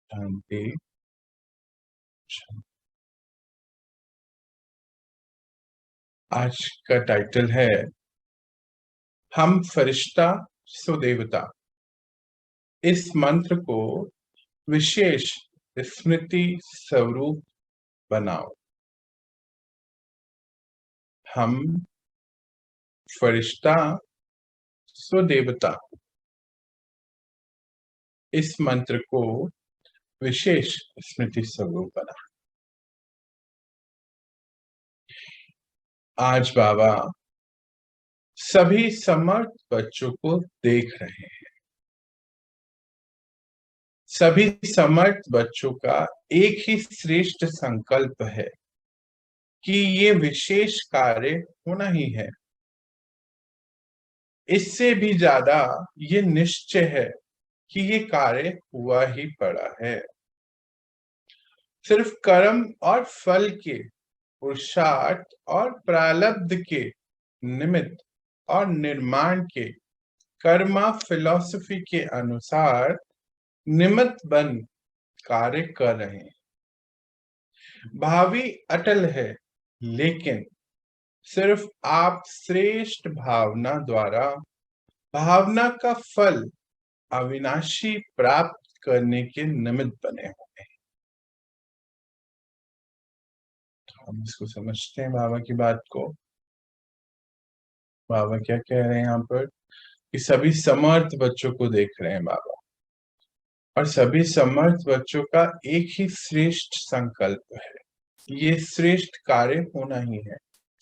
शांति। शांति। आज का टाइटल है हम फरिश्ता सो देवता। इस मंत्र को विशेष स्मृति स्वरूप बनाओ। हम फरिश्ता सो देवता। इस मंत्र को विशेष स्मृति स्वरूप बनाओ। आज बाबा सभी समर्थ बच्चों को देख रहे हैं। सभी समर्थ बच्चों का एक ही श्रेष्ठ संकल्प है कि ये विशेष कार्य होना ही है। इससे भी ज्यादा ये निश्चय है कि ये कार्य हुआ ही पड़ा है। सिर्फ कर्म और फल के पुरुषार्थ और प्रारब्ध के निमित्त और निर्माण के कर्मा फिलॉसफी के अनुसार निमित्त बन कार्य कर रहे हैं। भावी अटल है, लेकिन सिर्फ आप श्रेष्ठ भावना द्वारा भावना का फल अविनाशी प्राप्त करने के निमित्त बने हुए हैं। तो हम इसको समझते हैं बाबा की बात को। बाबा क्या कह रहे हैं यहाँ पर कि सभी समर्थ बच्चों को देख रहे हैं बाबा, और सभी समर्थ बच्चों का एक ही श्रेष्ठ संकल्प है। ये श्रेष्ठ कार्य होना ही है।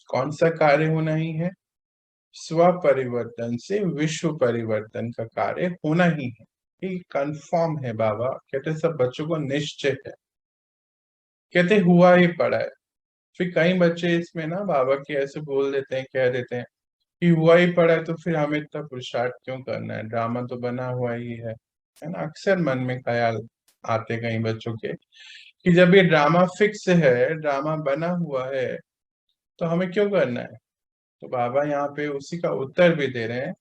कौन सा कार्य होना ही है? स्व परिवर्तन से विश्व परिवर्तन का कार्य होना ही है। ये कंफर्म है। बाबा कहते सब बच्चों को निश्चय है, कहते हुआ ही पड़ा है। फिर कई बच्चे इसमें ना बाबा के ऐसे बोल देते हैं, कह देते हैं कि हुआ ही पड़ा है तो फिर हमें इतना पुरुषार्थ क्यों करना है, ड्रामा तो बना हुआ ही है ना। अक्सर मन में ख्याल आते कई बच्चों के कि जब ये ड्रामा फिक्स है, ड्रामा बना हुआ है, तो हमें क्यों करना है। तो बाबा यहाँ पे उसी का उत्तर भी दे रहे हैं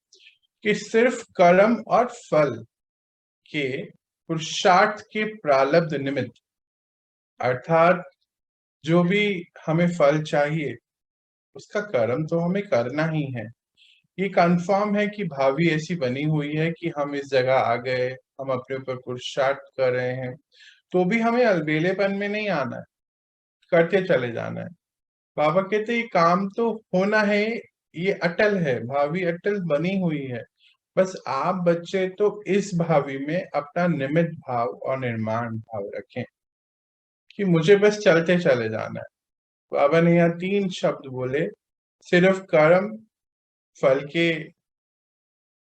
कि सिर्फ कर्म और फल के पुरुषार्थ के प्रारब्ध निमित्त, अर्थात जो भी हमें फल चाहिए उसका कर्म तो हमें करना ही है। ये कंफर्म है कि भावी ऐसी बनी हुई है कि हम इस जगह आ गए, हम अपने ऊपर पुरुषार्थ कर रहे हैं, तो भी हमें अलबेलेपन में नहीं आना है, करते चले जाना है। बाबा कहते ये काम तो होना है, ये अटल है, भावी अटल बनी हुई है। बस आप बच्चे तो इस भावी में अपना निमित्त भाव और निर्माण भाव रखें कि मुझे बस चलते चले जाना है। बाबा ने यहाँ 3 शब्द बोले, सिर्फ कर्म फल के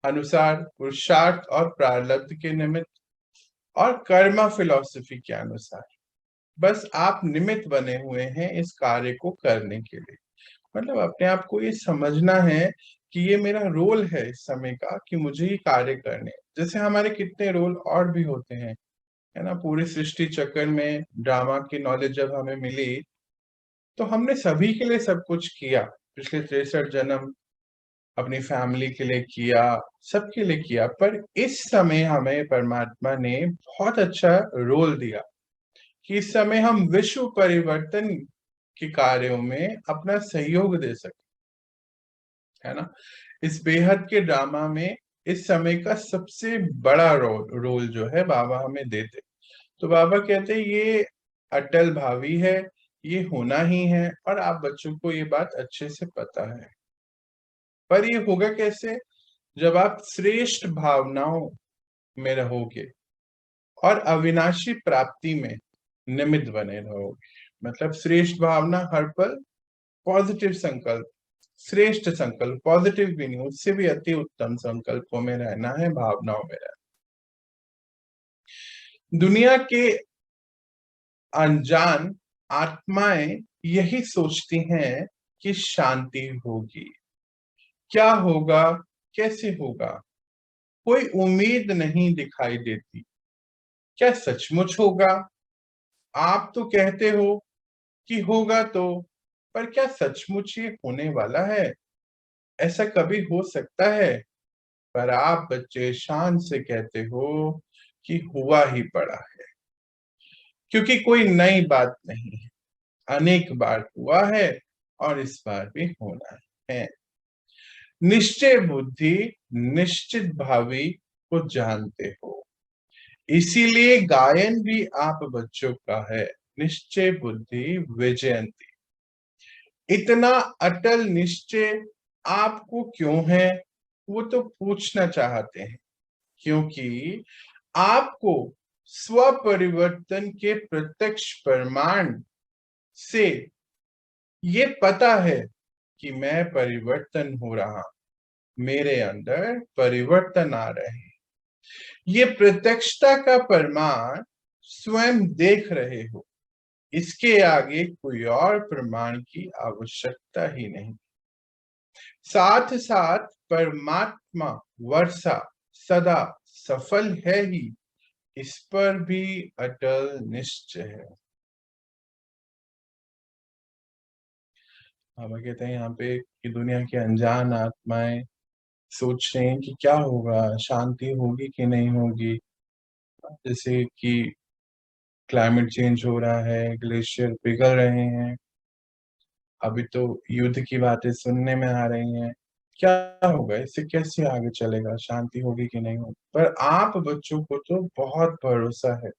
अनुसार, पुरुषार्थ और प्रारब्ध के निमित्त, और कर्मा फिलॉसफी के अनुसार। बस आप निमित्त बने हुए हैं इस कार्य को करने के लिए। मतलब अपने आप को ये समझना है कि ये मेरा रोल है इस समय का, कि मुझे ये कार्य करने। जैसे हमारे कितने रोल और भी होते हैं, है ना। पूरी सृष्टि चक्र में ड्रामा की नॉलेज जब हमें मिली तो हमने सभी के लिए सब कुछ किया। पिछले 63 जन्म अपनी फैमिली के लिए किया, सबके लिए किया, पर इस समय हमें परमात्मा ने बहुत अच्छा रोल दिया कि इस समय हम विश्व परिवर्तन के कार्यों में अपना सहयोग दे सके, है ना। इस बेहद के ड्रामा में इस समय का सबसे बड़ा रोल जो है बाबा हमें देते। तो बाबा कहते ये अटल भावी है, ये होना ही है, और आप बच्चों को ये बात अच्छे से पता है। पर ये होगा कैसे? जब आप श्रेष्ठ भावनाओं में रहोगे और अविनाशी प्राप्ति में निमित्त बने रहोगे। मतलब श्रेष्ठ भावना हर पल पॉजिटिव संकल्प, श्रेष्ठ संकल्प, पॉजिटिव भी नहीं, उससे भी अति उत्तम संकल्पों में रहना है, भावनाओं में रहना। दुनिया के अनजान आत्माएं यही सोचती हैं कि शांति होगी, क्या होगा, कैसे होगा, कोई उम्मीद नहीं दिखाई देती। क्या सचमुच होगा? आप तो कहते हो कि होगा, तो पर क्या सचमुच ये होने वाला है? ऐसा कभी हो सकता है? पर आप बच्चे शान से कहते हो कि हुआ ही पड़ा है। क्योंकि कोई नई बात नहीं है, अनेक बार हुआ है और इस बार भी होना है। निश्चय बुद्धि निश्चित भावी को जानते हो, इसीलिए गायन भी आप बच्चों का है, निश्चय बुद्धि विजयंती। इतना अटल निश्चय आपको क्यों है, वो तो पूछना चाहते हैं, क्योंकि आपको स्वपरिवर्तन के प्रत्यक्ष प्रमाण से ये पता है कि मैं परिवर्तन हो रहा, मेरे अंदर परिवर्तन आ रहे हैं। ये प्रत्यक्षता का प्रमाण स्वयं देख रहे हो, इसके आगे कोई और प्रमाण की आवश्यकता ही नहीं। साथ साथ परमात्मा वर्षा सदा सफल है ही, इस पर भी अटल निश्चय है। हम कहते हैं यहाँ पे कि दुनिया की अनजान आत्माएं सोच रहे हैं कि क्या होगा, शांति होगी कि नहीं होगी। जैसे कि क्लाइमेट चेंज हो रहा है, ग्लेशियर पिघल रहे हैं, अभी तो युद्ध की बातें सुनने में आ रही हैं। क्या होगा, इससे कैसे आगे चलेगा, शांति होगी कि नहीं होगी। पर आप बच्चों को तो बहुत भरोसा है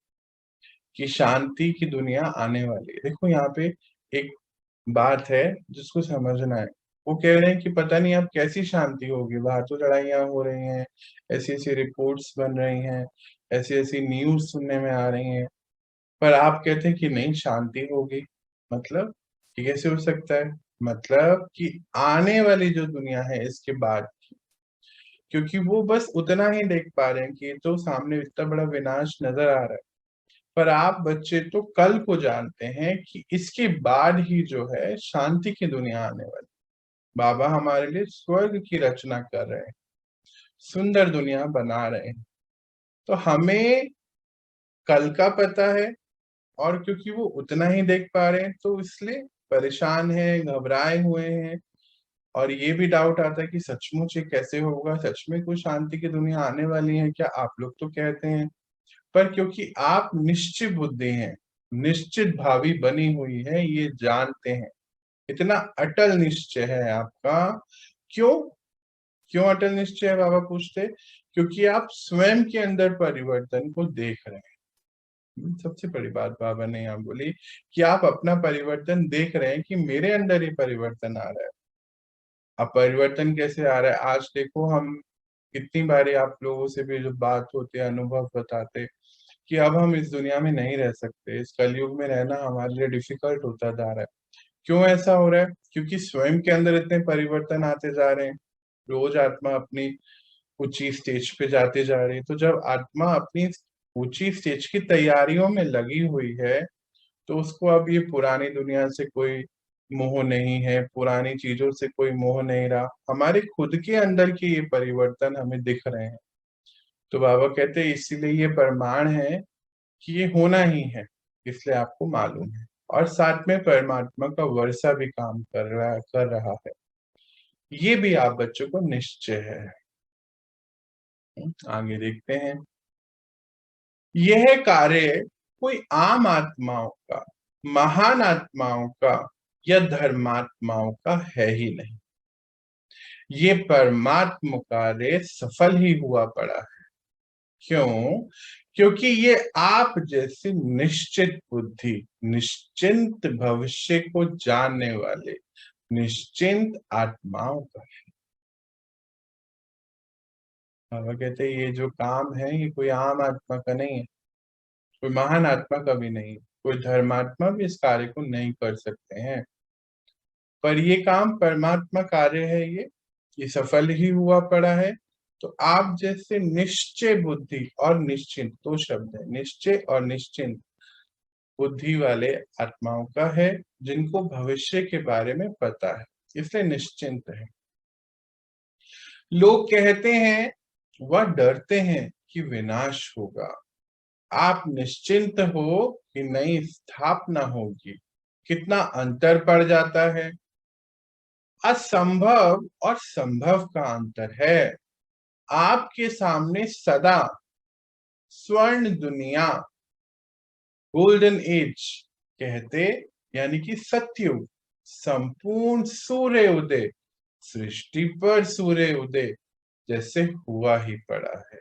कि शांति की दुनिया आने वाली है। देखो यहाँ पे एक बात है जिसको समझना है। वो कह रहे हैं कि पता नहीं अब कैसी शांति होगी, बाहर तो लड़ाइयाँ हो रही हैं, ऐसी ऐसी रिपोर्ट्स बन रही हैं, ऐसी ऐसी न्यूज सुनने में आ रही हैं, पर आप कहते हैं कि नहीं शांति होगी। मतलब ये कैसे हो सकता है? मतलब कि आने वाली जो दुनिया है इसके बाद, क्योंकि वो बस उतना ही देख पा रहे हैं कि ये तो सामने इतना बड़ा विनाश नजर आ रहा है, पर आप बच्चे तो कल को जानते हैं कि इसके बाद ही जो है शांति की दुनिया आने वाली। बाबा हमारे लिए स्वर्ग की रचना कर रहे हैं, सुंदर दुनिया बना रहे हैं। तो हमें कल का पता है, और क्योंकि वो उतना ही देख पा रहे हैं तो इसलिए परेशान है, घबराए हुए हैं, और ये भी डाउट आता है कि सचमुच ये कैसे होगा, सच में कोई शांति की दुनिया आने वाली है क्या? आप लोग तो कहते हैं, पर क्योंकि आप निश्चित बुद्धि हैं, निश्चित भावी बनी हुई है, ये जानते हैं, इतना अटल निश्चय है आपका। क्यों क्यों अटल निश्चय है? बाबा पूछते, क्योंकि आप स्वयं के अंदर परिवर्तन को देख रहे हैं। सबसे बड़ी बात बाबा ने यहाँ बोली कि आप अपना परिवर्तन देख रहे हैं कि मेरे अंदर ये परिवर्तन आ रहा है। अब परिवर्तन कैसे आ रहा है? आज देखो, हम कितनी बारी आप लोगों से भी जो बात होती है, अनुभव बताते कि अब हम इस दुनिया में नहीं रह सकते, इस कलयुग में रहना हमारे लिए डिफिकल्ट होता जा रहा है। क्यों ऐसा हो रहा है? क्योंकि स्वयं के अंदर इतने परिवर्तन आते जा रहे हैं, रोज आत्मा अपनी ऊंची स्टेज पे जाते जा रही है। तो जब आत्मा अपनी ऊंची स्टेज की तैयारियों में लगी हुई है, तो उसको अब ये पुरानी दुनिया से कोई मोह नहीं है, पुरानी चीजों से कोई मोह नहीं रहा, हमारे खुद के अंदर के ये परिवर्तन हमें दिख रहे हैं। तो बाबा कहते हैं इसीलिए ये प्रमाण है कि ये होना ही है, इसलिए आपको मालूम है। और साथ में परमात्मा का वर्षा भी काम कर रहा है, ये भी आप बच्चों को निश्चय है। आगे देखते हैं। यह कार्य कोई आम आत्माओं का, महान आत्माओं का या धर्मात्माओं का है ही नहीं, ये परमात्मा कार्य सफल ही हुआ पड़ा है। क्यों? क्योंकि ये आप जैसे निश्चित बुद्धि, निश्चिंत भविष्य को जानने वाले निश्चिंत आत्माओं का। बाबा कहते हैं ये जो काम है ये कोई आम आत्मा का नहीं है, कोई महान आत्मा का भी नहीं, कोई धर्मात्मा भी इस कार्य को नहीं कर सकते हैं, पर ये काम परमात्मा कार्य है, ये सफल ही हुआ पड़ा है। तो आप जैसे निश्चय बुद्धि और निश्चिंत, दो शब्द है, निश्चय और निश्चिंत बुद्धि वाले आत्माओं का है, जिनको भविष्य के बारे में पता है, इसलिए निश्चिंत है। लोग कहते हैं, वह डरते हैं कि विनाश होगा। आप निश्चिंत हो कि नई स्थापना होगी, कितना अंतर पड़ जाता है। असंभव और संभव का अंतर है। आपके सामने सदा स्वर्ण दुनिया गोल्डन एज कहते, यानी कि सत्ययुग, संपूर्ण सूर्य उदय, सृष्टि पर सूर्य उदय जैसे हुआ ही पड़ा है,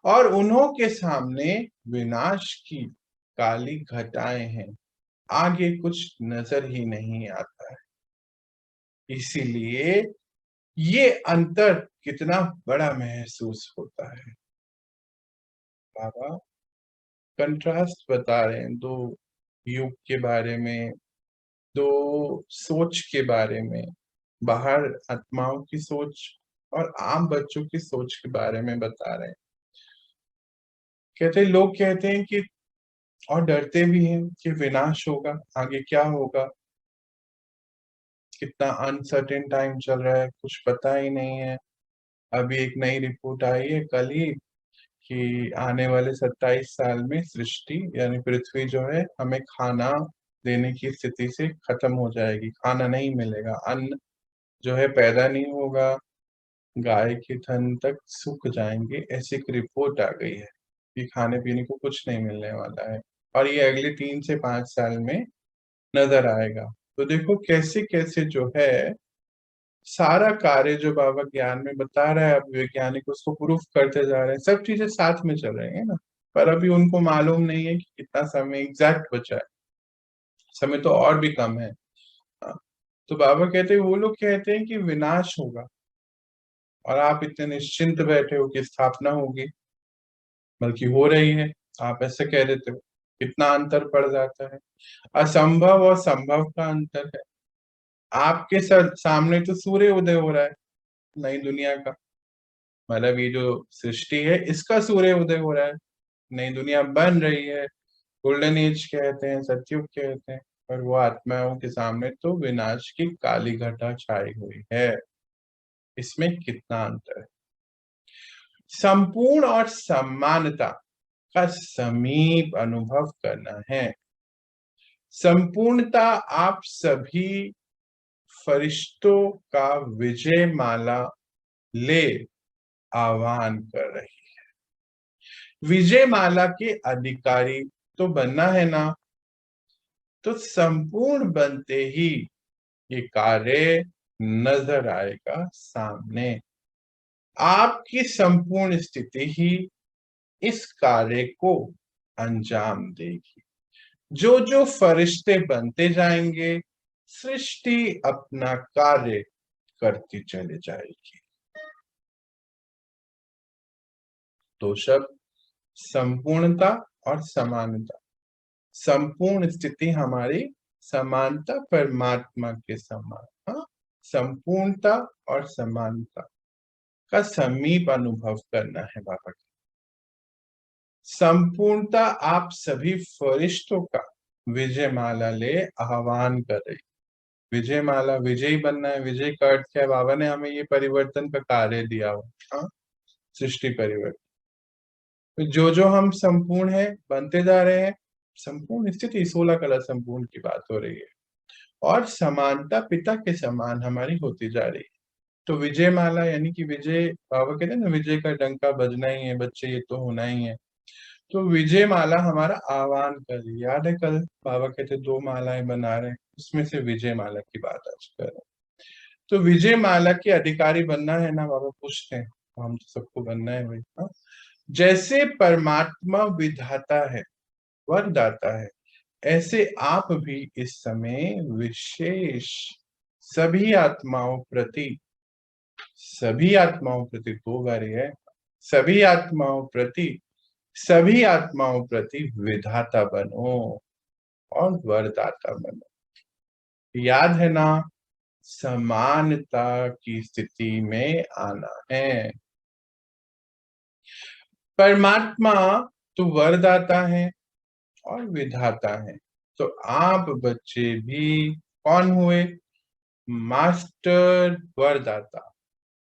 और उन्हों के सामने विनाश की काली घटाएं हैं, आगे कुछ नजर ही नहीं आता है। इसीलिए ये अंतर कितना बड़ा महसूस होता है। बाबा कंट्रास्ट बता रहे हैं दो युग के बारे में, दो सोच के बारे में, बाहर आत्माओं की सोच और आम बच्चों की सोच के बारे में बता रहे हैं। कहते लोग कहते हैं कि, और डरते भी हैं कि विनाश होगा, आगे क्या होगा, कितना अनसर्टेन टाइम चल रहा है, कुछ पता ही नहीं है। अभी एक नई रिपोर्ट आई है कल ही कि आने वाले 27 साल में सृष्टि यानी पृथ्वी जो है हमें खाना देने की स्थिति से खत्म हो जाएगी, खाना नहीं मिलेगा, अन्न जो है पैदा नहीं होगा, गाय के थन तक सूख जाएंगे, ऐसी एक रिपोर्ट आ गई है कि खाने पीने को कुछ नहीं मिलने वाला है, और ये अगले 3 से 5 साल में नजर आएगा। तो देखो कैसे कैसे जो है सारा कार्य जो बाबा ज्ञान में बता रहा है, अब वैज्ञानिक उसको प्रूफ करते जा रहे हैं, सब चीजें साथ में चल रही है ना, पर अभी उनको मालूम नहीं है कि कितना समय एग्जैक्ट बचा है, समय तो और भी कम है। हाँ, तो बाबा कहते हैं, वो लोग कहते हैं कि विनाश होगा और आप इतने निश्चिंत बैठे हो कि स्थापना होगी, बल्कि हो रही है, आप ऐसे कह देते हो, कितना अंतर पड़ जाता है। असंभव और संभव का अंतर है। आपके सामने तो सूर्य उदय हो रहा है, नई दुनिया का, मतलब ये जो सृष्टि है इसका सूर्य उदय हो रहा है, नई दुनिया बन रही है, गोल्डन एज कहते हैं, सतयुग कहते हैं, और वो आत्माओं के सामने तो विनाश की काली घटा छाई हुई है। इसमें कितना अंतर है। संपूर्ण और समानता का समीप अनुभव करना है। संपूर्णता आप सभी फरिश्तों का विजय माला ले आह्वान कर रही है। विजय माला के अधिकारी तो बनना है ना, तो संपूर्ण बनते ही ये कार्य नजर आएगा सामने। आपकी संपूर्ण स्थिति ही इस कार्य को अंजाम देगी। जो जो फरिश्ते बनते जाएंगे, सृष्टि अपना कार्य करती चली जाएगी। तो शब्द संपूर्णता और समानता। संपूर्ण स्थिति हमारी समानता परमात्मा के समान। हाँ, संपूर्णता और समानता का समीप अनुभव करना है बाबा की। संपूर्णता आप सभी फरिश्तों का विजय माला ले आह्वान कर रही। विजय माला, विजयी बनना है। विजय का अर्थ क्या है? बाबा ने हमें ये परिवर्तन का कार्य दिया हो, हाँ, सृष्टि परिवर्तन। तो जो जो हम संपूर्ण है बनते जा रहे हैं, संपूर्ण स्थिति 16 कला संपूर्ण की बात हो रही है, और समानता पिता के समान हमारी होती जा रही है। तो विजय माला यानी कि विजय, बाबा कहते हैं ना, विजय का डंका बजना ही है बच्चे, ये तो होना ही है। तो विजय माला हमारा आह्वान कर रही है। याद है कल बाबा कहते 2 मालाएं बना रहे हैं, उसमें से विजय माला की बात आज कर रहे हैं। तो विजय माला के अधिकारी बनना है ना, बाबा पूछते हैं, हम तो सबको बनना है भाई। हाँ? जैसे परमात्मा विधाता है, वरदाता है, ऐसे आप भी इस समय विशेष सभी आत्माओं प्रति, सभी आत्माओं प्रति 2 बार है, सभी आत्माओं प्रति, सभी आत्माओं प्रति विधाता बनो और वरदाता बनो। याद है ना, समानता की स्थिति में आना है। परमात्मा तो वरदाता है और विधाता है, तो आप बच्चे भी कौन हुए? मास्टर वरदाता,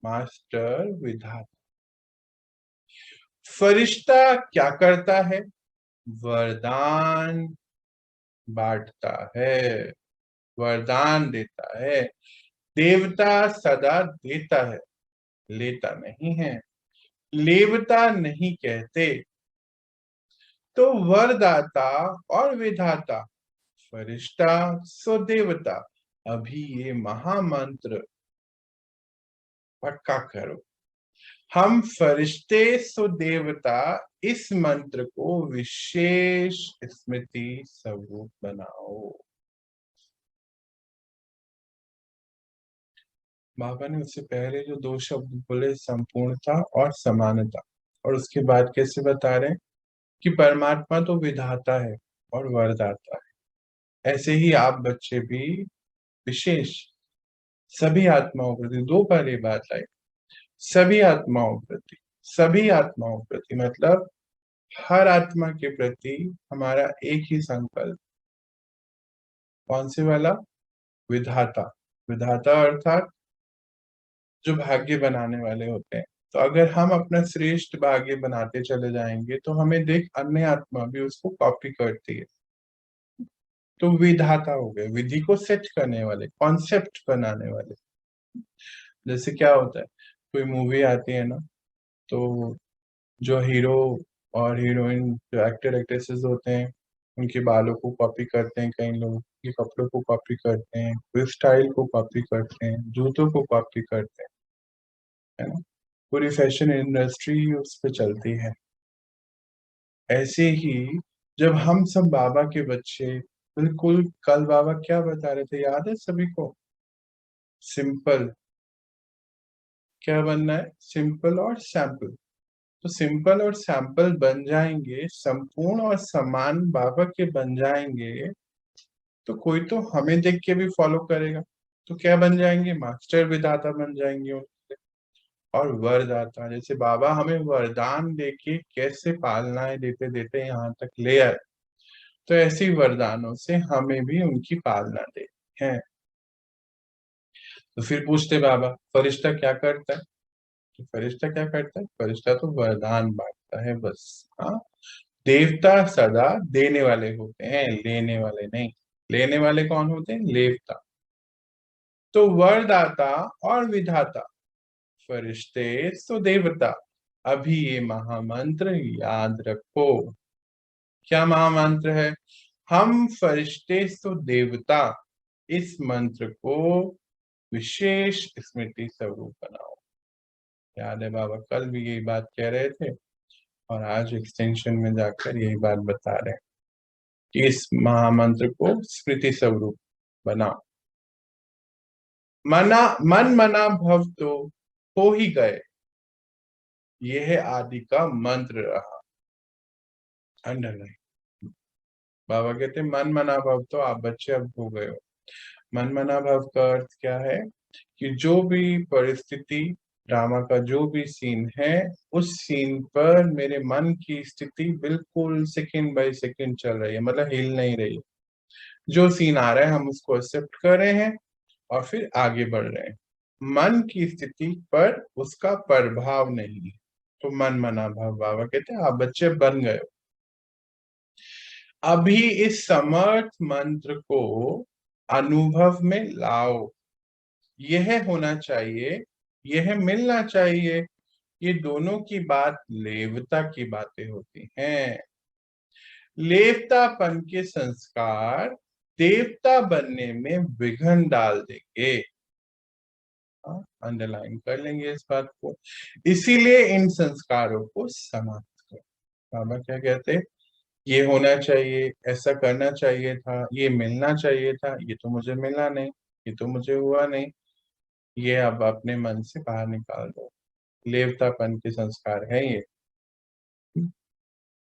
मास्टर विधाता। फरिश्ता क्या करता है? वरदान बांटता है, वरदान देता है। देवता सदा देता है, लेता नहीं है। लेवता नहीं कहते, तो वरदाता और विधाता, फरिश्ता सो देवता, अभी ये महामंत्र पक्का करो। हम फरिश्ते सो देवता, इस मंत्र को विशेष स्मृति स्वरूप बनाओ। बाबा ने उससे पहले जो दो शब्द बोले, संपूर्णता और समानता, और उसके बाद कैसे बता रहे हैं कि परमात्मा तो विधाता है और वरदाता है, ऐसे ही आप बच्चे भी विशेष सभी आत्माओं प्रति, दो बार ये बात आई, सभी आत्माओं प्रति, सभी आत्माओं प्रति मतलब हर आत्मा के प्रति हमारा एक ही संकल्प। कौन से वाला? विधाता। विधाता अर्थात जो भाग्य बनाने वाले होते हैं। तो अगर हम अपना श्रेष्ठ भाग्य बनाते चले जाएंगे तो हमें देख अन्य आत्मा भी उसको कॉपी करती है। तो विधाता हो गए, विधि को सेट करने वाले, कॉन्सेप्ट बनाने वाले। जैसे क्या होता है, कोई मूवी आती है ना, तो जो हीरो और हीरोइन, जो एक्टर एक्ट्रेसेस होते हैं, उनके बालों को कॉपी करते हैं, कई लोग के कपड़ों को कॉपी करते हैं, कोई स्टाइल को कॉपी करते हैं, जूतों को कॉपी करते हैं, है ना। पूरी फैशन इंडस्ट्री उस पे चलती है। ऐसे ही जब हम सब बाबा के बच्चे, बिल्कुल कल बाबा क्या बता रहे थे याद है सभी को? सिंपल, क्या बनना है? सिंपल और सैंपल। तो सिंपल और सैंपल बन जाएंगे, संपूर्ण और समान बाबा के बन जाएंगे, तो कोई तो हमें देख के भी फॉलो करेगा। तो क्या बन जाएंगे? मास्टर विधाता बन जाएंगे उनके। और वरदाता, जैसे बाबा हमें वरदान देके कैसे पालनाएं देते देते यहाँ तक ले आए, तो ऐसी वरदानों से हमें भी उनकी पालना दे है। तो फिर पूछते बाबा, फरिश्ता क्या करता है? तो फरिश्ता क्या करता है? फरिश्ता तो वरदान बांटता है बस। हाँ, देवता सदा देने वाले होते हैं, लेने वाले नहीं। लेने वाले कौन होते हैं? देवता। तो वरदाता और विधाता, फरिश्ते तो देवता, अभी ये महामंत्र याद रखो। क्या महामंत्र है? हम फरिश्ते तो देवता, इस मंत्र को विशेष स्मृति स्वरूप बनाओ। याद है बाबा कल भी यही बात कह रहे थे, और आज एक्सटेंशन में जाकर यही बात बता रहे हैं कि इस महामंत्र को स्मृति स्वरूप बनाओ। मन मना भव तो हो ही गए, यह आदि का मंत्र रहा। अंडरलाइन। बाबा कहते मन मना भव तो आप बच्चे अब हो गए हो। मन मना भव का अर्थ क्या है? कि जो भी परिस्थिति, ड्रामा का जो भी सीन है, उस सीन पर मेरे मन की स्थिति बिल्कुल सेकंड बाय सेकंड चल रही है, मतलब हिल नहीं रही है। जो सीन आ रहा है हम उसको एक्सेप्ट कर रहे हैं और फिर आगे बढ़ रहे हैं। मन की स्थिति पर उसका प्रभाव नहीं है। तो मन मना भाव, बाबा कहते हैं आप बच्चे बन गए हो। अभी इस समर्थ मंत्र को अनुभव में लाओ। यह होना चाहिए, यह मिलना चाहिए। ये दोनों की बात लेवता की बातें होती हैं। लेवतापन के संस्कार देवता बनने में विघ्न डाल देंगे। अंडरलाइन कर लेंगे इस बात को। इसीलिए इन संस्कारों को समाप्त करो। बाबा क्या कहते? ये होना चाहिए, ऐसा करना चाहिए था, ये मिलना चाहिए था, ये तो मुझे मिला नहीं, ये तो मुझे हुआ नहीं। ये अब अपने मन से बाहर निकाल दो। लेवतापन के संस्कार है ये,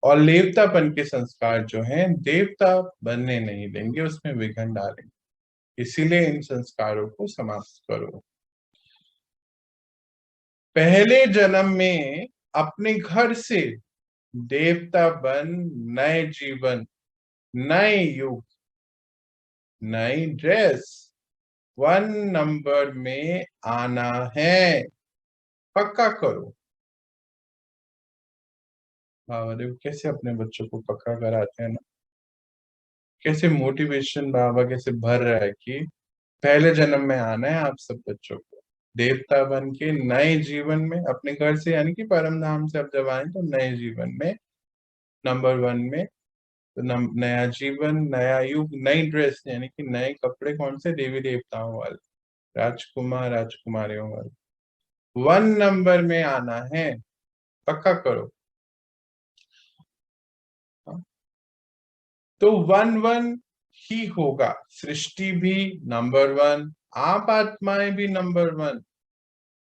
और लेवतापन के संस्कार जो हैं देवता बनने नहीं देंगे, उसमें विघ्न डालेंगे। इसीलिए इन संस्कारों को समाप्त करो। पहले जन्म में अपने घर से देवता बन, नए जीवन, नए युग, नई ड्रेस, 1 नंबर में आना है। पक्का करो। बाबा देखो कैसे अपने बच्चों को पक्का कराते हैं ना, कैसे मोटिवेशन बाबा कैसे भर रहा है कि पहले जन्म में आना है आप सब बच्चों को, देवता बन के नए जीवन में, अपने घर से यानी कि परम धाम से अब जब आए तो नए जीवन में नंबर 1 में। तो नया जीवन, नया युग, नई ड्रेस यानी कि नए कपड़े, कौन से? देवी देवताओं वाले, राजकुमार राजकुमारियों वाले। 1 नंबर में आना है, पक्का करो। तो 1-1 ही होगा। सृष्टि भी नंबर 1, आप आत्माएं भी नंबर 1,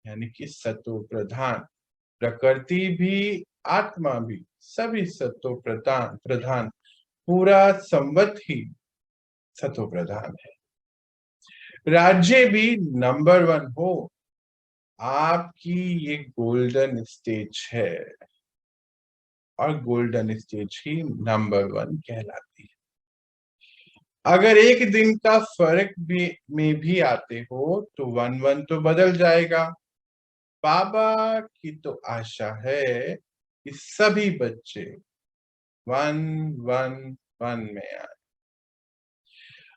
यानी कि सतो प्रधान। प्रकृति भी, आत्मा भी, सभी सतो प्रधान प्रधान। पूरा संवत ही सतो प्रधान है। राज्य भी नंबर 1 हो। आपकी ये गोल्डन स्टेज है, और गोल्डन स्टेज ही नंबर 1 कहलाती है। अगर एक दिन का फर्क भी में भी आते हो तो 1-1 तो बदल जाएगा। बाबा की तो आशा है कि सभी बच्चे 1-1-1 में आए।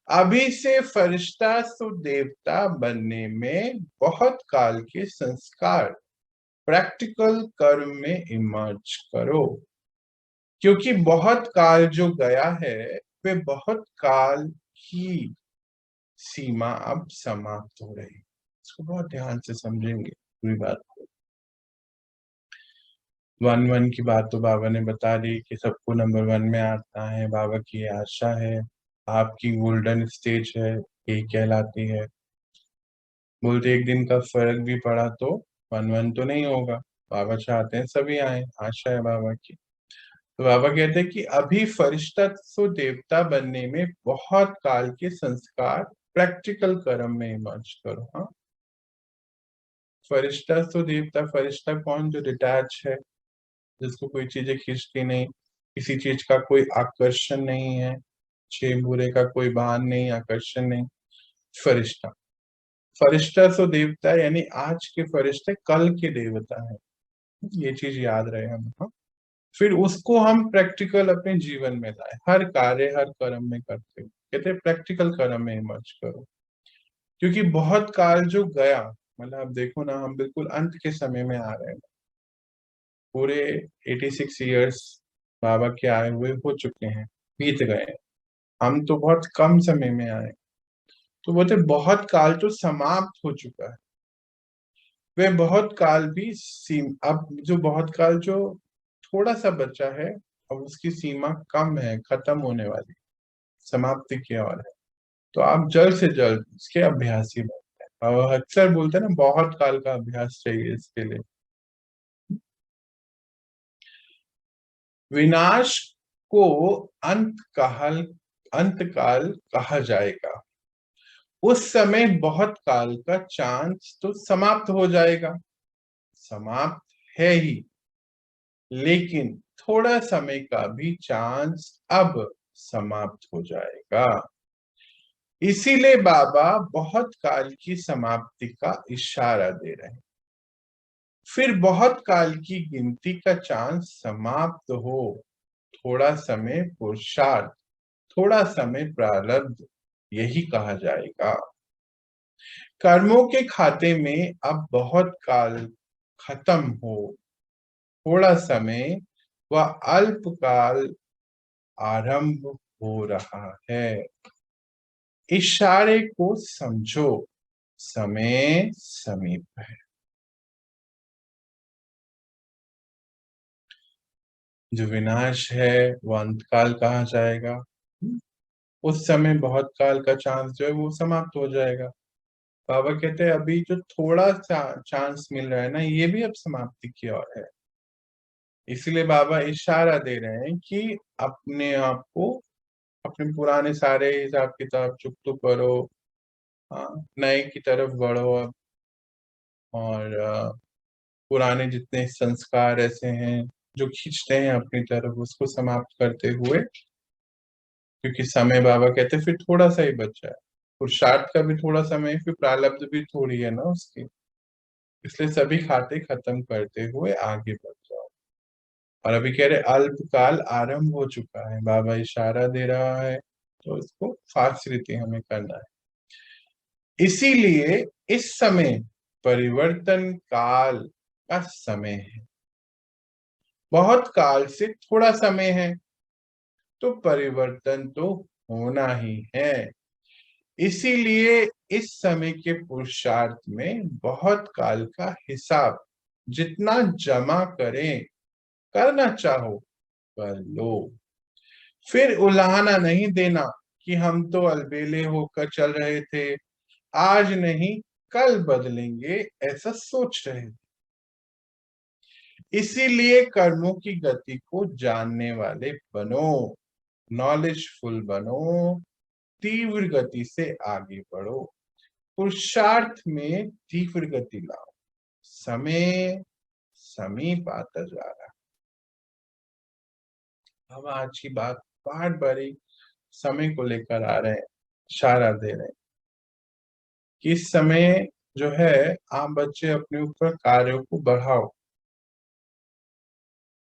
अभी से फरिश्ता सो देवता बनने में बहुत काल के संस्कार प्रैक्टिकल कर्म में इमर्ज करो, क्योंकि बहुत काल जो गया है वे बहुत काल की सीमा अब समाप्त हो रही। इसको बहुत ध्यान से समझेंगे पूरी बात को। 1-1 की बात तो बाबा ने बता दी कि सबको नंबर 1 में आता है। बाबा की आशा है, आपकी गोल्डन स्टेज है, यही कहलाती है। बोलते एक दिन का फर्क भी पड़ा तो 1-1 तो नहीं होगा। बाबा चाहते हैं सभी आए, आशा है बाबा की। तो बाबा कहते हैं कि अभी फरिश्ता सो देवता बनने में बहुत काल के संस्कार प्रैक्टिकल कर्म में इमर्ज करो। हाँ, फरिश्ता सो देवता, फरिश्ता कौन? जो डिटैच है, जिसको कोई चीजें खींचती नहीं, किसी चीज का कोई आकर्षण नहीं है, अच्छे बुरे का कोई भान नहीं, आकर्षण नहीं, फरिश्ता। फरिश्ता सो देवता यानी आज के फरिश्ते कल के देवता है, ये चीज याद रहे हम। हाँ? फिर उसको हम प्रैक्टिकल अपने जीवन में लाए, हर कार्य हर कर्म में करते हुए। कहते हैं प्रैक्टिकल कर्म में इमर्ज करो, क्योंकि बहुत काल जो गया, मतलब आप देखो ना, हम बिल्कुल अंत के समय में आ रहे हैं। पूरे 86 ईयर्स बाबा के आए हुए हो चुके हैं, बीत गए। हम तो बहुत कम समय में आए। तो बोलते बहुत काल तो समाप्त हो चुका है। वे बहुत काल भी अब जो बहुत काल जो थोड़ा सा बचा है, अब उसकी सीमा कम है, खत्म होने वाली, समाप्ति की ओर है। तो आप जल्द से जल्द इसके अभ्यासी बनते हैं। और अक्सर बोलते हैं ना, बहुत काल का अभ्यास चाहिए इसके लिए। विनाश को अंत काल कहा जाएगा। उस समय बहुत काल का चांस तो समाप्त हो जाएगा, समाप्त है ही, लेकिन थोड़ा समय का भी चांस अब समाप्त हो जाएगा। इसीलिए बाबा बहुत काल की समाप्ति का इशारा दे रहे हैं। फिर बहुत काल की गिनती का चांस समाप्त हो, थोड़ा समय पुरुषार्थ, थोड़ा समय प्रारब्ध, यही कहा जाएगा। कर्मों के खाते में अब बहुत काल खत्म हो, थोड़ा समय व अल्पकाल आरंभ हो रहा है। इशारे को समझो, समय समीप है। जो विनाश है वो अंतकाल कहा जाएगा। उस समय बहुत काल का चांस जो है वो समाप्त हो जाएगा। बाबा कहते हैं अभी जो थोड़ा सा चांस मिल रहा है ना, ये भी अब समाप्ति की ओर है। इसलिए बाबा इशारा दे रहे हैं कि अपने आप को, अपने पुराने सारे हिसाब किताब चुप करो, हाँ, नए की तरफ बढ़ो अब। और पुराने जितने संस्कार ऐसे हैं जो खींचते हैं अपनी तरफ, उसको समाप्त करते हुए, क्योंकि समय बाबा कहते हैं फिर थोड़ा सा ही बचा है। पुरुषार्थ का भी थोड़ा समय, फिर प्रारब्ध भी थोड़ी है ना उसकी। इसलिए सभी खाते खत्म करते हुए आगे बढ़ जाओ। और अभी कह रहे अल्पकाल आरंभ हो चुका है, बाबा इशारा दे रहा है, तो इसको फास्ट रीति हमें करना है। इसीलिए इस समय परिवर्तन काल का समय है। बहुत काल से थोड़ा समय है, तो परिवर्तन तो होना ही है। इसीलिए इस समय के पुरुषार्थ में बहुत काल का हिसाब जितना जमा करें, करना चाहो कर लो। फिर उलाहना नहीं देना कि हम तो अलबेले होकर चल रहे थे, आज नहीं कल बदलेंगे, ऐसा सोच रहे थे। इसीलिए कर्मों की गति को जानने वाले बनो, नॉलेजफुल बनो, तीव्र गति से आगे बढ़ो, पुरुषार्थ में तीव्र गति लाओ। समय समीप आता जा रहा है। हम आज की बात बार बारी समय को लेकर आ रहे हैं, इशारा दे रहे हैं कि इस समय जो है आप बच्चे अपने ऊपर कार्यों को बढ़ाओ।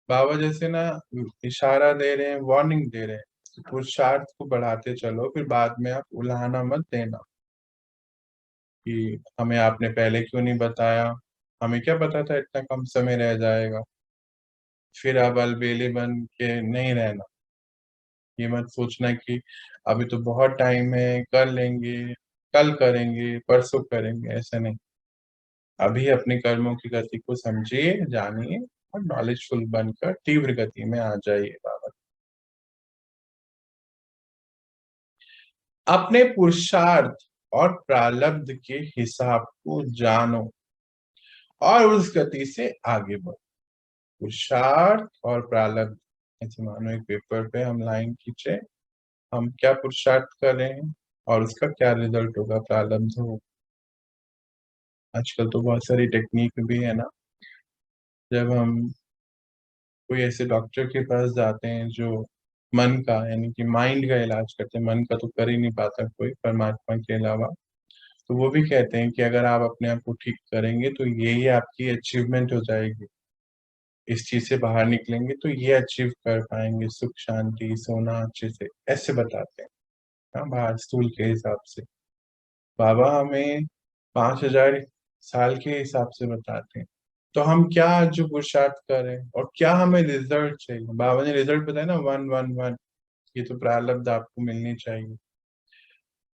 बाबा जैसे ना इशारा दे रहे हैं, वार्निंग दे रहे हैं, पुरुषार्थ को बढ़ाते चलो, फिर बाद में आप उलाहना मत देना कि हमें आपने पहले क्यों नहीं बताया, हमें क्या पता था इतना कम समय रह जाएगा। फिर अब अलबेले बन के नहीं रहना। ये मत सोचना कि अभी तो बहुत टाइम है, कर लेंगे, कल करेंगे, परसों करेंगे, ऐसा नहीं। अभी अपने कर्मों की गति को समझिए, जानिए और नॉलेजफुल बनकर तीव्र गति में आ जाइए बाबा। अपने पुरुषार्थ और प्रारब्ध के हिसाब को जानो और उस गति से आगे बढ़ो। पुरुषार्थ और प्रारब्ध, ऐसे मानो एक पेपर पे हम लाइन खींचे, हम क्या पुरुषार्थ कर रहे हैं और उसका क्या रिजल्ट होगा, प्रारब्ध हो। आजकल तो बहुत सारी टेक्निक भी है ना, जब हम कोई ऐसे डॉक्टर के पास जाते हैं जो मन का यानी कि माइंड का इलाज करते हैं, मन का तो कर ही नहीं पाता कोई परमात्मा के अलावा, तो वो भी कहते हैं कि अगर आप अपने आप को ठीक करेंगे तो ये आपकी अचीवमेंट हो जाएगी, इस चीज से बाहर निकलेंगे तो ये अचीव कर पाएंगे, सुख शांति सोना अच्छे से, ऐसे बताते हैं। हाँ, बाहर स्थूल के हिसाब से बाबा हमें 5,000 साल के हिसाब से बताते हैं। तो हम क्या जो पुरुषार्थ करें और क्या हमें रिजल्ट चाहिए, बाबा ने रिजल्ट बताया ना, 111, ये तो प्रारब्ध आपको मिलनी चाहिए।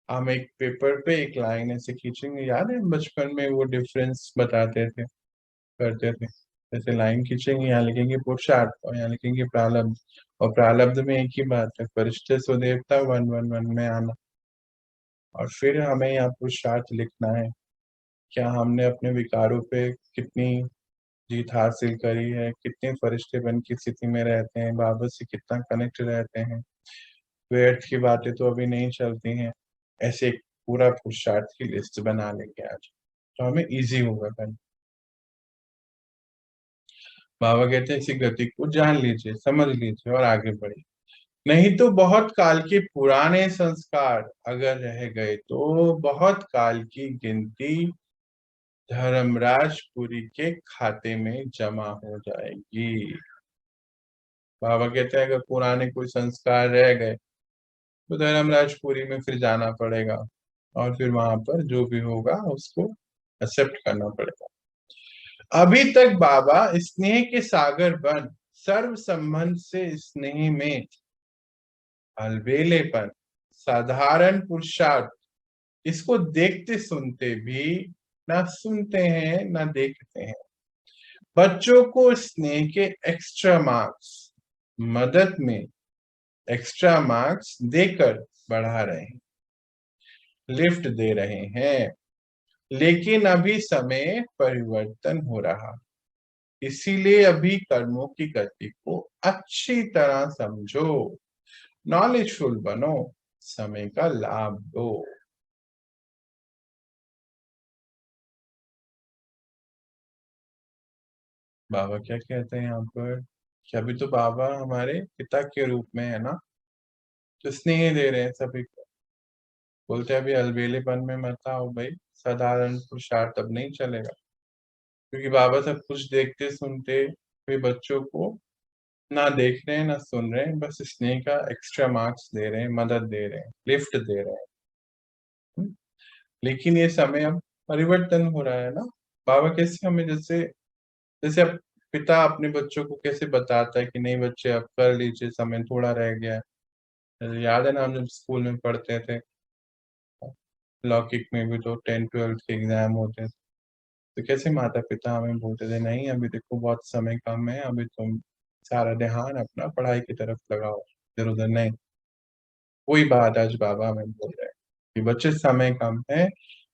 हम एक पेपर पे एक लाइन ऐसे खींचेंगे, याद है बचपन में वो डिफरेंस बताते थे, करते थे, जैसे लाइन खींचेंगे, यहाँ लिखेंगे पुरुषार्थ और यहाँ लिखेंगे प्रारब्ध, और प्रारब्ध में एक ही बात है, परिष्ठित स्वदेवता 111 में आना। और फिर हमें यहाँ पुरुषार्थ लिखना है, क्या हमने अपने विकारों पे कितनी जीत हासिल करी है, कितने फरिश्ते बन की स्थिति में रहते हैं, बाबा से कितना कनेक्ट रहते हैं, व्यर्थ की बातें तो अभी नहीं चलती हैं। ऐसे एक पूरा पुरुषार्थ की लिस्ट बना लेंगे आज, तो हमें इजी होगा करना। बाबा कहते हैं इसी गति को जान लीजिए, समझ लीजिए और आगे बढ़िए, नहीं तो बहुत काल के पुराने संस्कार अगर रह गए तो बहुत काल की गिनती धर्मराजपुरी के खाते में जमा हो जाएगी। बाबा कहते हैं अगर पुराने कोई संस्कार रह गए तो धर्मराजपुरी में फिर जाना पड़ेगा और फिर वहां पर जो भी होगा उसको एक्सेप्ट करना पड़ेगा। अभी तक बाबा स्नेह के सागर बन सर्व संबंध से स्नेह में अलबेलेपन, साधारण पुरुषार्थ, इसको देखते सुनते भी ना सुनते हैं ना देखते हैं। बच्चों को स्नेह के एक्स्ट्रा मार्क्स, मदद में एक्स्ट्रा मार्क्स देकर बढ़ा रहे हैं, लिफ्ट दे रहे हैं। लेकिन अभी समय परिवर्तन हो रहा, इसीलिए अभी कर्मों की गति को अच्छी तरह समझो, नॉलेजफुल बनो, समय का लाभ दो। बाबा क्या कहते हैं यहाँ पर कि अभी तो बाबा हमारे पिता के रूप में है ना, तो स्नेह दे रहे हैं सभी को, बोलते हैं अभी अलबेलेपन में मत आओ भाई, साधारण पुरुषार्थ अब नहीं चलेगा, क्योंकि बाबा सब कुछ देखते सुनते हुए बच्चों को ना देख रहे हैं ना सुन रहे हैं, बस स्नेह का एक्स्ट्रा मार्क्स दे रहे हैं, मदद दे रहे हैं, लिफ्ट दे रहे हैं। हम्म? लेकिन ये समय अब परिवर्तन हो रहा है ना। बाबा कैसे हमें जैसे जैसे अब पिता अपने बच्चों को कैसे बताता है कि नहीं बच्चे अब कर लीजिए, समय थोड़ा रह गया है। याद है ना, हम जब स्कूल में पढ़ते थे, लौकिक में भी तो 10th-12th के एग्जाम होते थे, तो कैसे माता पिता हमें बोलते थे, नहीं अभी देखो बहुत समय कम है, अभी तुम सारा ध्यान अपना पढ़ाई की तरफ लगाओ, इधर उधर नहीं। वही बात आज बाबा हमें बोल रहे हैं कि बच्चे समय कम है,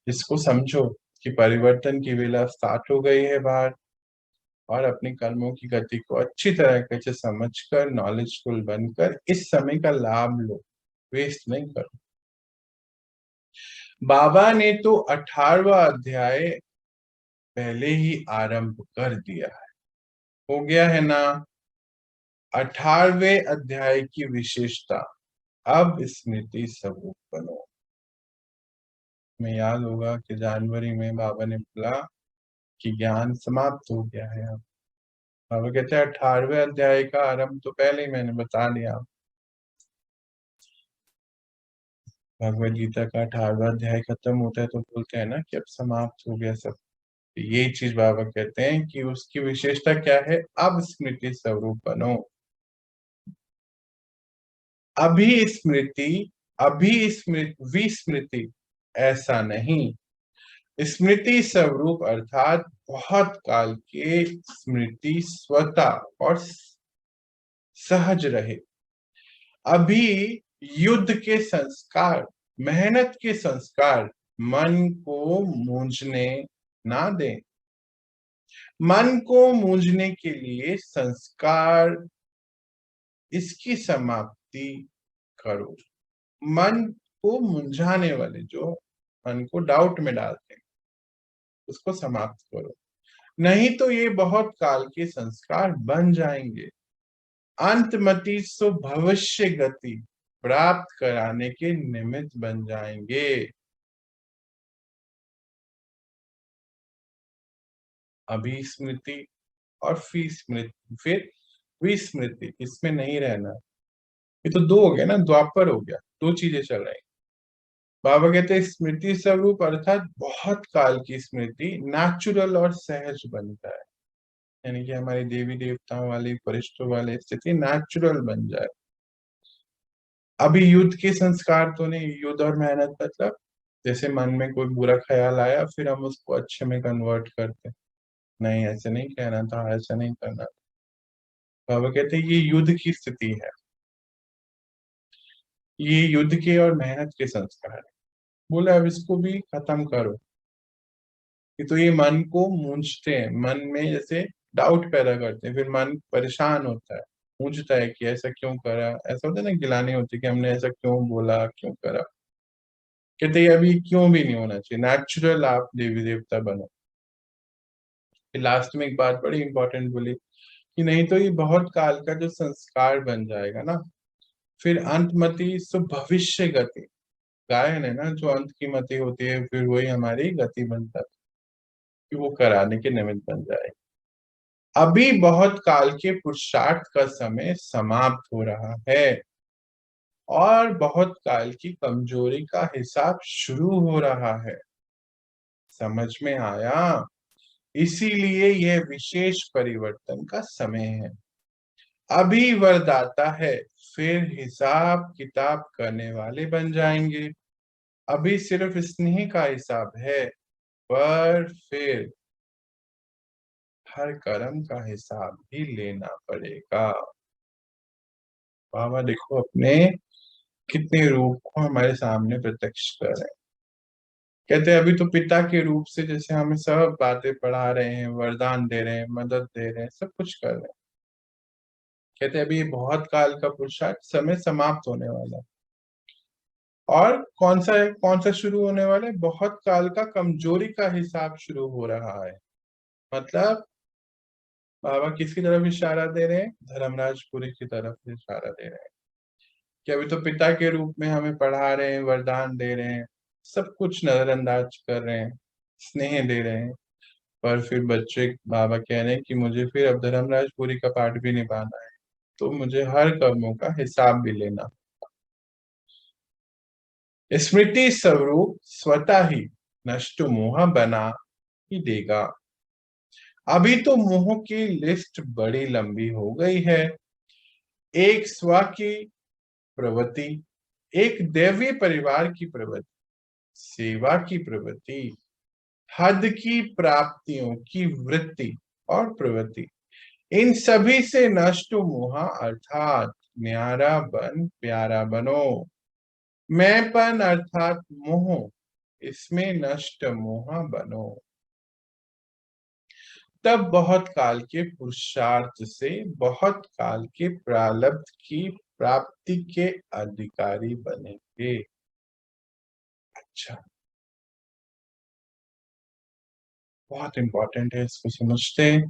इसको समझो कि परिवर्तन की वेला स्टार्ट हो गई है बाहर, और अपने कर्मों की गति को अच्छी तरह से समझकर नॉलेजफुल बनकर इस समय का लाभ लो, वेस्ट नहीं करो। बाबा ने तो 18वां अध्याय पहले ही आरंभ कर दिया है, हो गया है ना। 18वें अध्याय की विशेषता, अब स्मृति स्वरूप बनो। में याद होगा कि जनवरी में बाबा ने बोला कि ज्ञान समाप्त हो गया है। अब बाबा कहते हैं 18वें अध्याय का आरंभ तो पहले ही मैंने बता दिया। भगवद गीता का 18वां अध्याय खत्म होता है तो बोलते हैं ना कि अब समाप्त हो गया सब। तो यही चीज बाबा कहते हैं कि उसकी विशेषता क्या है, अब स्मृति स्वरूप बनो। अभी स्मृति विस्मृति ऐसा नहीं। स्मृति स्वरूप अर्थात बहुत काल के स्मृति स्वतः और सहज रहे। अभी युद्ध के संस्कार, मेहनत के संस्कार मन को मूंझने ना दें। मन को मूंझने के लिए संस्कार, इसकी समाप्ति करो। मन को मुंझाने वाले, जो मन को डाउट में डालते हैं, उसको समाप्त करो, नहीं तो ये बहुत काल के संस्कार बन जाएंगे, अंतमति सो भविष्य गति प्राप्त कराने के निमित्त बन जाएंगे। अभी स्मृति और फिर विस्मृति, इसमें नहीं रहना। ये तो दो हो गया ना, द्वापर हो गया, दो चीजें चल रही। बाबा कहते हैं स्मृति स्वरूप अर्थात बहुत काल की स्मृति नेचुरल और सहज बनता है, यानी कि हमारी देवी देवताओं वाली, परिष्ठों वाली स्थिति नेचुरल बन जाए। अभी युद्ध के संस्कार तो नहीं, युद्ध और मेहनत मतलब जैसे मन में कोई बुरा ख्याल आया फिर हम उसको अच्छे में कन्वर्ट करते, नहीं ऐसे नहीं कहना था, ऐसा नहीं करना था। बाबा कहते हैं ये युद्ध की स्थिति है, ये युद्ध के और मेहनत के संस्कार है। बोले अब इसको भी खत्म करो। कि तो ये मन को मूंझते हैं, मन में जैसे डाउट पैदा करते हैं, फिर मन परेशान होता है, पूछता है कि ऐसा क्यों करा, ऐसा होता है ना, गिलानी होती है कि हमने ऐसा क्यों बोला, क्यों करा। कहते हैं अभी क्यों भी नहीं होना चाहिए, नेचुरल आप देवी देवता बनो। फिर लास्ट में एक बात बड़ी इंपॉर्टेंट बोली कि नहीं तो ये बहुत काल का जो संस्कार बन जाएगा ना, फिर अंतमति सो भविष्य गति, गायन है ना, जो अंत की मति होती है फिर वही हमारी गति बनता है, कि वो कराने के निमित्त बन जाए। अभी बहुत काल के पुरुषार्थ का समय समाप्त हो रहा है और बहुत काल की कमजोरी का हिसाब शुरू हो रहा है। समझ में आया? इसीलिए यह विशेष परिवर्तन का समय है। अभी वरदाता है, फिर हिसाब किताब करने वाले बन जाएंगे। अभी सिर्फ स्नेह का हिसाब है, पर फिर हर कर्म का हिसाब भी लेना पड़ेगा। बाबा देखो अपने कितने रूप को हमारे सामने प्रत्यक्ष कर रहे हैं। कहते हैं अभी तो पिता के रूप से जैसे हमें सब बातें पढ़ा रहे हैं, वरदान दे रहे हैं, मदद दे रहे हैं, सब कुछ कर रहे हैं। कहते हैं अभी बहुत काल का पुरुषार्थ समय समाप्त होने वाला है, और कौन सा शुरू होने वाला है, बहुत काल का कमजोरी का हिसाब शुरू हो रहा है। मतलब बाबा किसकी तरफ इशारा दे रहे हैं, धर्मराजपुरी की तरफ इशारा दे रहे हैं कि अभी तो पिता के रूप में हमें पढ़ा रहे हैं, वरदान दे रहे हैं, सब कुछ नजरअंदाज कर रहे हैं, स्नेह दे रहे हैं, पर फिर बच्चे बाबा कह रहे हैं कि मुझे फिर अब धर्मराजपुरी का पाठ भी निभाना है, तो मुझे हर कर्मों का हिसाब भी लेना। स्मृति स्वरूप स्वतः ही नष्ट मोह बना ही देगा। अभी तो मोह की लिस्ट बड़ी लंबी हो गई है। एक स्व की प्रवृत्ति, एक दैवीय परिवार की प्रवृत्ति, सेवा की प्रवृत्ति, हद की प्राप्तियों की वृत्ति और प्रवृत्ति, इन सभी से नष्ट मोह अर्थात न्यारा बन प्यारा बनो। मैंपन अर्थात मोह, इसमें नष्ट मोह बनो। तब बहुत काल के पुरुषार्थ से बहुत काल के प्रारब्ध की प्राप्ति के अधिकारी बनेंगे। अच्छा, बहुत इंपॉर्टेंट है, इसको समझते हैं।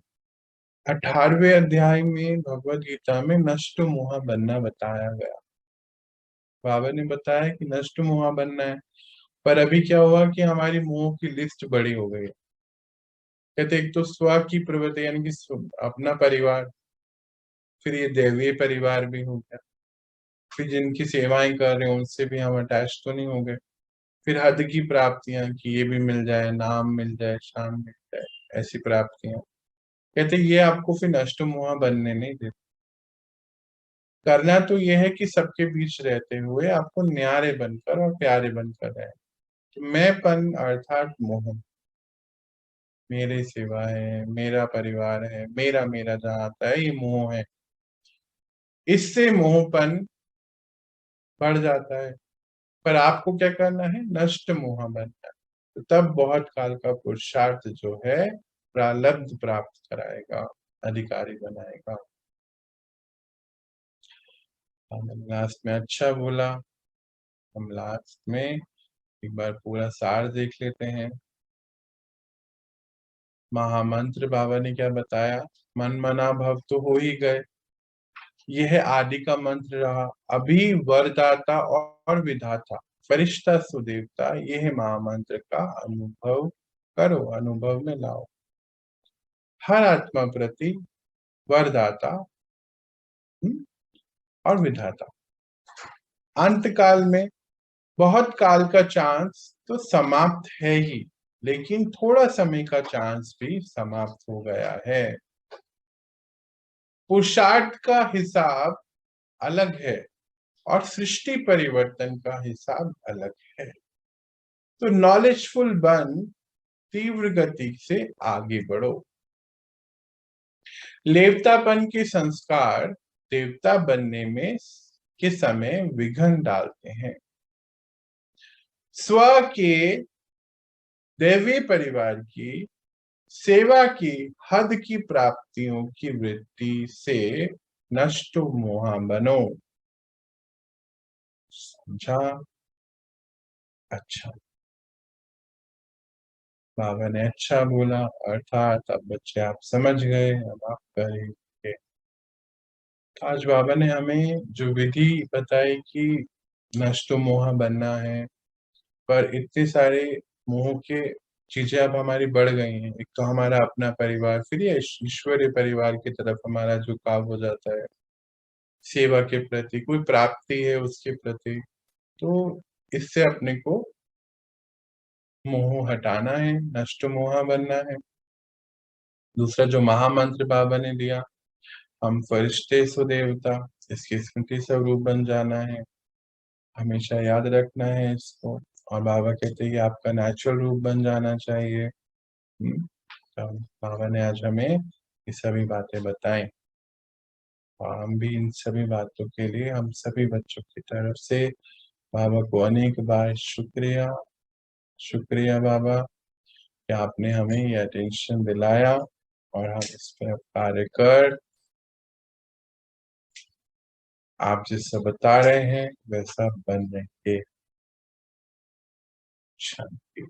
18वें अध्याय में भगवत गीता में नष्ट मोह बनना बताया गया। बाबा ने बताया कि नष्ट मोह बनना है, पर अभी क्या हुआ कि हमारी मोह की लिस्ट बड़ी हो गई है। कहते एक तो स्व की प्रवृत्ति यानी कि अपना परिवार, फिर ये दैवीय परिवार भी हो गया, फिर जिनकी सेवाएं कर रहे हैं उनसे भी हम अटैच तो नहीं हो गए, फिर हद की प्राप्तियां कि ये भी मिल जाए, नाम मिल जाए, शान मिल जाए, ऐसी प्राप्तियां। कहते ये आपको फिर नष्ट मोह बनने नहीं देते। करना तो यह है कि सबके बीच रहते हुए आपको न्यारे बनकर और प्यारे बनकर रहे। तो मैंपन अर्थात मोह, मेरी सेवा है, मेरा परिवार है, मेरा मेरा जहां आता है, ये मोह है। इससे मोहपन बढ़ जाता है। पर आपको क्या करना है? नष्ट मोह बनना है। तो तब बहुत काल का पुरुषार्थ जो है प्रारब्ध प्राप्त कराएगा, अधिकारी बनाएगा। हमने लास्ट में अच्छा बोला, हम लास्ट में एक बार पूरा सार देख लेते हैं। महामंत्र बाबा ने क्या बताया? मन मना भव तो हो ही गए, यह आदि का मंत्र रहा। अभी वरदाता और विधाता फरिश्ता सुदेवता, यह महामंत्र का अनुभव करो, अनुभव में लाओ। हर आत्मा प्रति वरदाता और विधाता। अंत काल में बहुत काल का चांस तो समाप्त है ही, लेकिन थोड़ा समय का चांस भी समाप्त हो गया है। पुरुषार्थ का हिसाब अलग है और सृष्टि परिवर्तन का हिसाब अलग है। तो नॉलेजफुल बन तीव्र गति से आगे बढ़ो। लेवतापन के संस्कार देवता बनने में के समय विघ्न डालते हैं। स्व के दैवीय परिवार की सेवा की हद की प्राप्तियों की वृत्ति से नष्ट मोह बनो। समझा? अच्छा, बाबा ने अच्छा बोला, अर्थात अब बच्चे आप समझ गए, अब आप करेंगे। आज बाबा ने हमें जो विधि बताई कि नष्ट मोह बनना है, पर इतने सारे मोह के चीजें अब हमारी बढ़ गई हैं। एक तो हमारा अपना परिवार, फिर ये ईश्वरीय परिवार की तरफ हमारा झुकाव हो जाता है, सेवा के प्रति, कोई प्राप्ति है उसके प्रति। तो इससे अपने को मोह हटाना है, नष्ट मोह बनना है। दूसरा जो महामंत्र बाबा ने दिया, हम फरिश्ते सो देवता, इसकी स्मृति स्वरूप बन जाना है, हमेशा याद रखना है इसको। और बाबा कहते हैं कि आपका नेचुरल रूप बन जाना चाहिए। तो बाबा ने आज हमें ये सभी बातें बताई, और हम भी इन सभी बातों के लिए हम सभी बच्चों की तरफ से बाबा को अनेक बार शुक्रिया। शुक्रिया बाबा कि आपने हमें ये अटेंशन दिलाया, और हम इस पे अब कार्य कर, आप जैसा बता रहे हैं वैसा बन रहेंगे। शांति।